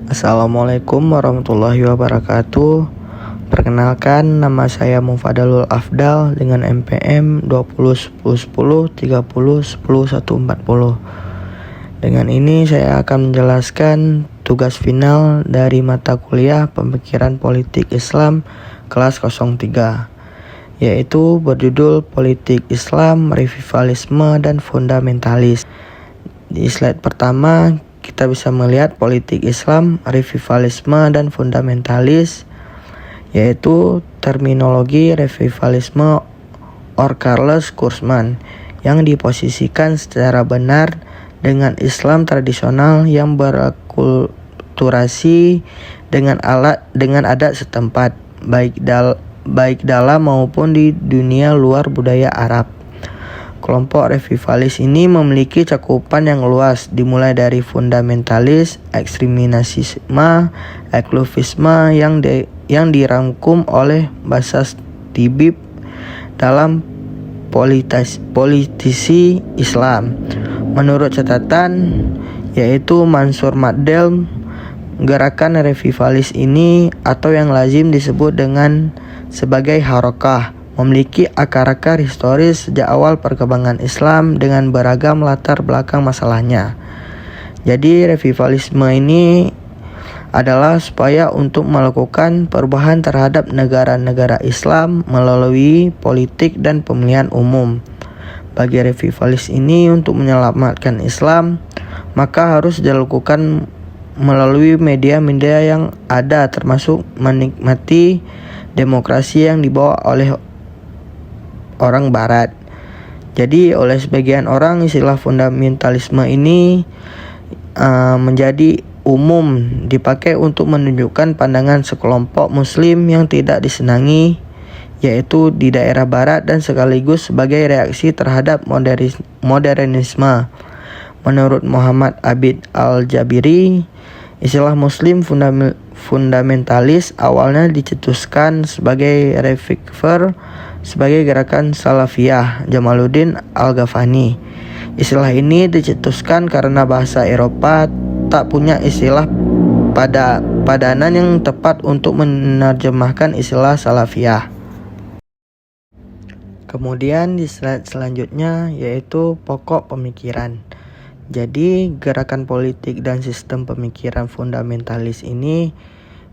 Assalamualaikum warahmatullahi wabarakatuh. Perkenalkan, nama saya Mufadalul Afdal dengan NPM 20101010301040. Dengan ini saya akan menjelaskan tugas final dari mata kuliah Pemikiran Politik Islam kelas 03, yaitu berjudul Politik Islam, Revivalisme dan Fundamentalis. Di slide pertama kita bisa melihat politik Islam, revivalisme dan fundamentalis, yaitu terminologi revivalisme or Carlos Kurzman yang diposisikan secara benar dengan Islam tradisional yang berakulturasi dengan adat setempat, baik dalam maupun di dunia luar budaya Arab. Kelompok revivalis ini memiliki cakupan yang luas, dimulai dari fundamentalis, ekstremisme, ekluvisme yang dirangkum oleh Bassas Tibib dalam politisi Islam. Menurut catatan, yaitu Mansur Maddel, gerakan revivalis ini atau yang lazim disebut dengan sebagai harokah memiliki akar-akar historis sejak awal perkembangan Islam dengan beragam latar belakang masalahnya. Jadi revivalisme ini adalah supaya untuk melakukan perubahan terhadap negara-negara Islam melalui politik dan pemilihan umum. Bagi revivalis ini untuk menyelamatkan Islam, maka harus dilakukan melalui media-media yang ada, termasuk menikmati demokrasi yang dibawa oleh orang barat. Jadi oleh sebagian orang istilah fundamentalisme ini menjadi umum dipakai untuk menunjukkan pandangan sekelompok muslim yang tidak disenangi, yaitu di daerah barat, dan sekaligus sebagai reaksi terhadap modernisme. Menurut Muhammad Abid Al-Jabiri, istilah muslim fundamentalis awalnya dicetuskan sebagai reviver sebagai gerakan Salafiyah Jamaluddin Al-Ghafani. Istilah ini dicetuskan karena bahasa Eropa tak punya istilah padanan yang tepat untuk menerjemahkan istilah Salafiyah. Kemudian di slide selanjutnya yaitu pokok pemikiran. Jadi gerakan politik dan sistem pemikiran fundamentalis ini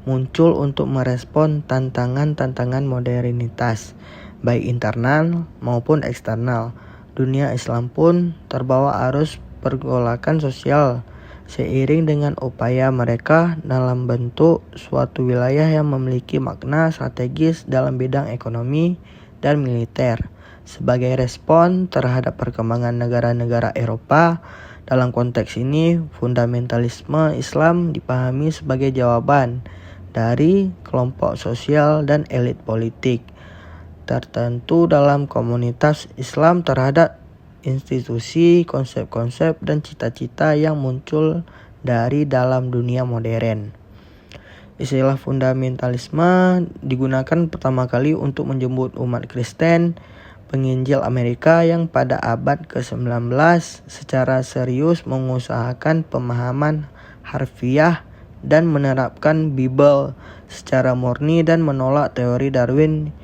muncul untuk merespon tantangan-tantangan modernitas, baik internal maupun eksternal. Dunia Islam pun terbawa arus pergolakan sosial seiring dengan upaya mereka dalam bentuk suatu wilayah yang memiliki makna strategis dalam bidang ekonomi dan militer. Sebagai respon terhadap perkembangan negara-negara Eropa, dalam konteks ini fundamentalisme Islam dipahami sebagai jawaban dari kelompok sosial dan elit politik tertentu dalam komunitas Islam terhadap institusi, konsep-konsep, dan cita-cita yang muncul dari dalam dunia modern. Istilah fundamentalisme digunakan pertama kali untuk menjemput umat Kristen penginjil Amerika yang pada abad ke-19 secara serius mengusahakan pemahaman harfiah dan menerapkan Bible secara murni dan menolak teori Darwin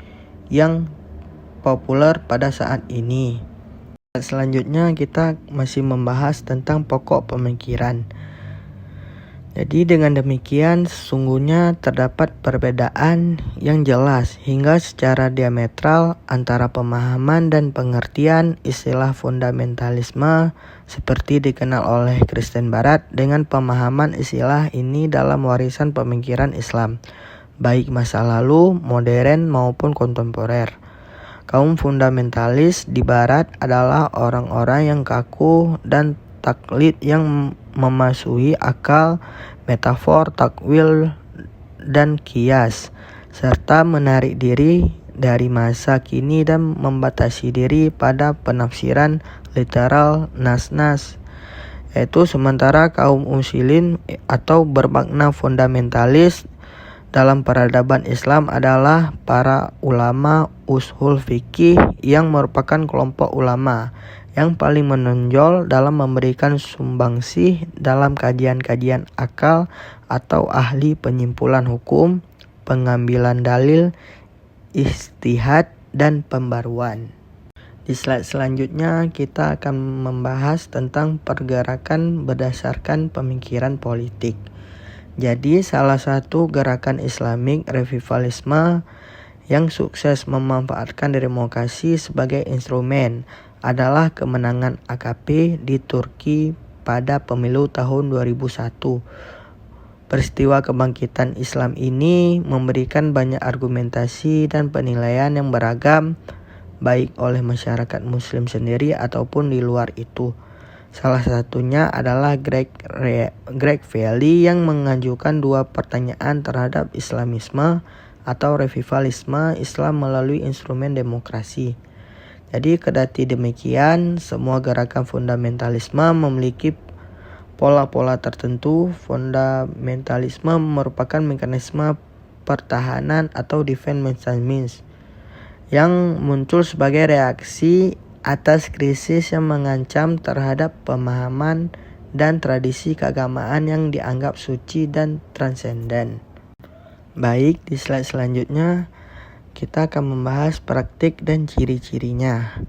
yang populer pada saat ini. Selanjutnya kita masih membahas tentang pokok pemikiran. Jadi dengan demikian sesungguhnya terdapat perbedaan yang jelas hingga secara diametral antara pemahaman dan pengertian istilah fundamentalisme seperti dikenal oleh Kristen Barat dengan pemahaman istilah ini dalam warisan pemikiran Islam, baik masa lalu, modern maupun kontemporer. Kaum fundamentalis di Barat adalah orang-orang yang kaku dan taklid yang memasuhi akal, metafor, takwil, dan kias, serta menarik diri dari masa kini dan membatasi diri pada penafsiran literal nas-nas. Yaitu sementara kaum muslimin atau bermakna fundamentalis dalam peradaban Islam adalah para ulama ushul fikih yang merupakan kelompok ulama yang paling menonjol dalam memberikan sumbangsih dalam kajian-kajian akal atau ahli penyimpulan hukum, pengambilan dalil, ijtihad, dan pembaruan. Di slide selanjutnya kita akan membahas tentang pergerakan berdasarkan pemikiran politik. Jadi salah satu gerakan Islamic revivalisme yang sukses memanfaatkan demokrasi sebagai instrumen adalah kemenangan AKP di Turki pada pemilu tahun 2001. Peristiwa kebangkitan Islam ini memberikan banyak argumentasi dan penilaian yang beragam, baik oleh masyarakat Muslim sendiri ataupun di luar itu. Salah satunya adalah Greg Valley yang mengajukan dua pertanyaan terhadap Islamisme atau revivalisme Islam melalui instrumen demokrasi. Jadi kedati demikian, semua gerakan fundamentalisme memiliki pola-pola tertentu. Fundamentalisme merupakan mekanisme pertahanan atau defense mechanism yang muncul sebagai reaksi atas krisis yang mengancam terhadap pemahaman dan tradisi keagamaan yang dianggap suci dan transenden. Baik, di slide selanjutnya kita akan membahas praktik dan ciri-cirinya.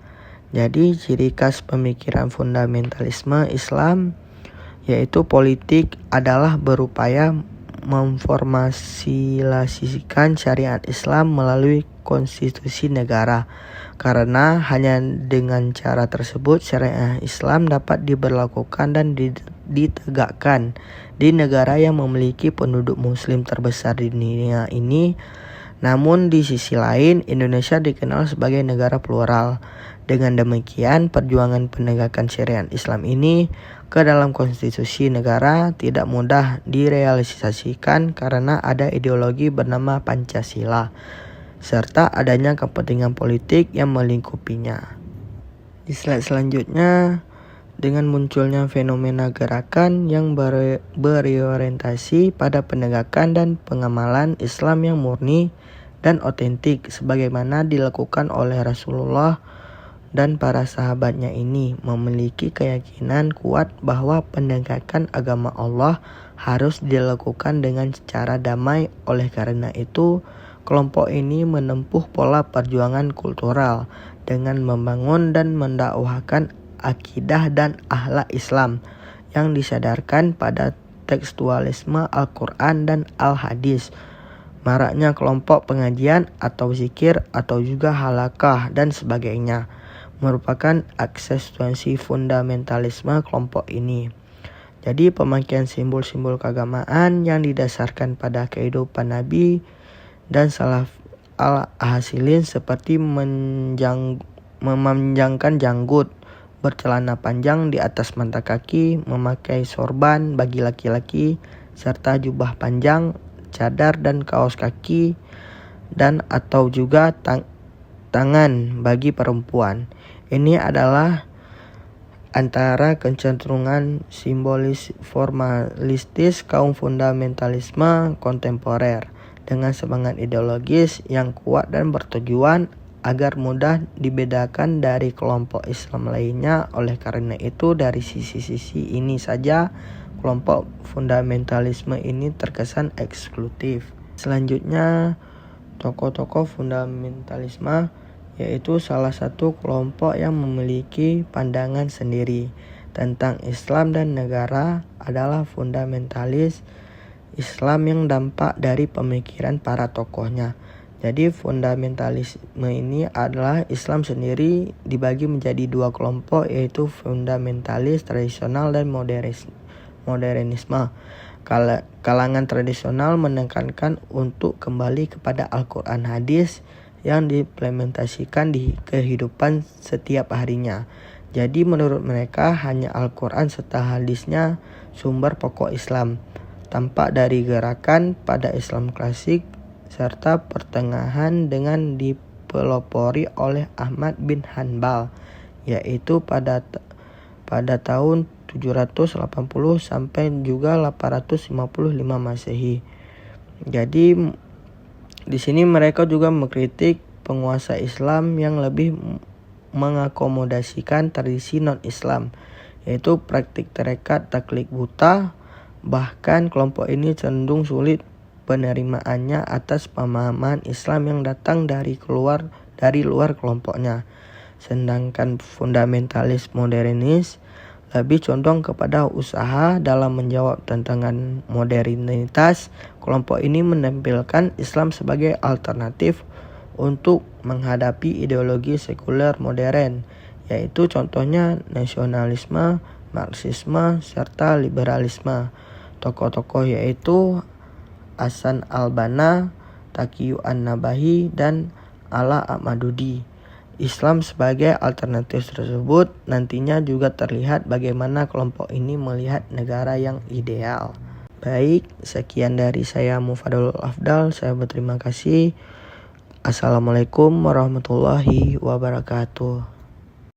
Jadi ciri khas pemikiran fundamentalisme Islam yaitu politik adalah berupaya memformulasikan syariat Islam melalui konstitusi negara, karena hanya dengan cara tersebut syariat Islam dapat diberlakukan dan ditegakkan di negara yang memiliki penduduk muslim terbesar di dunia ini. Namun di sisi lain, Indonesia dikenal sebagai negara plural. Dengan demikian, perjuangan penegakan syariat Islam ini ke dalam konstitusi negara tidak mudah direalisasikan karena ada ideologi bernama Pancasila, serta adanya kepentingan politik yang melingkupinya. Di slide selanjutnya, dengan munculnya fenomena gerakan yang berorientasi pada penegakan dan pengamalan Islam yang murni dan otentik sebagaimana dilakukan oleh Rasulullah dan para sahabatnya ini memiliki keyakinan kuat bahwa penegakan agama Allah harus dilakukan dengan cara damai. Oleh karena itu, kelompok ini menempuh pola perjuangan kultural dengan membangun dan mendakwahkan akidah dan akhlak Islam yang disadarkan pada tekstualisme Al-Quran dan Al-Hadis. Maraknya kelompok pengajian atau zikir atau juga halakah dan sebagainya merupakan aksentuasi fundamentalisme kelompok ini. Jadi pemakaian simbol-simbol keagamaan yang didasarkan pada kehidupan Nabi dan salaf al-hasilin seperti memanjangkan janggut, bercelana panjang di atas mata kaki, memakai sorban bagi laki-laki, serta jubah panjang, cadar dan kaos kaki, dan atau juga tangan bagi perempuan. Ini adalah antara kecenderungan simbolis formalistis kaum fundamentalisme kontemporer dengan semangat ideologis yang kuat dan bertujuan agar mudah dibedakan dari kelompok Islam lainnya. Oleh karena itu, dari sisi-sisi ini saja kelompok fundamentalisme ini terkesan eksklusif. Selanjutnya, tokoh-tokoh fundamentalisme yaitu salah satu kelompok yang memiliki pandangan sendiri tentang Islam dan negara adalah fundamentalis Islam yang dampak dari pemikiran para tokohnya. Jadi fundamentalisme ini adalah Islam sendiri dibagi menjadi dua kelompok, yaitu fundamentalis tradisional dan modernisme. Kalangan tradisional menekankan untuk kembali kepada Al-Quran hadis yang diimplementasikan di kehidupan setiap harinya. Jadi menurut mereka hanya Al-Quran serta hadisnya sumber pokok Islam. Tampak dari gerakan pada Islam klasik serta pertengahan dengan dipelopori oleh Ahmad bin Hanbal, yaitu pada tahun 780 sampai juga 855 Masehi. Jadi di sini mereka juga mengkritik penguasa Islam yang lebih mengakomodasikan tradisi non-Islam, yaitu praktik tarekat taklid buta. Bahkan kelompok ini cenderung sulit penerimaannya atas pemahaman Islam yang datang dari luar kelompoknya. Sedangkan fundamentalis modernis lebih condong kepada usaha dalam menjawab tantangan modernitas. Kelompok ini menampilkan Islam sebagai alternatif untuk menghadapi ideologi sekuler modern, yaitu contohnya nasionalisme, marxisme, serta liberalisme. Tokoh-tokoh yaitu Hasan al-Banna, Taqi an-Nabahi, dan Ala Ahmadudi. Islam sebagai alternatif tersebut nantinya juga terlihat bagaimana kelompok ini melihat negara yang ideal. Baik, sekian dari saya Mufadul Afdal. Saya berterima kasih. Assalamualaikum warahmatullahi wabarakatuh.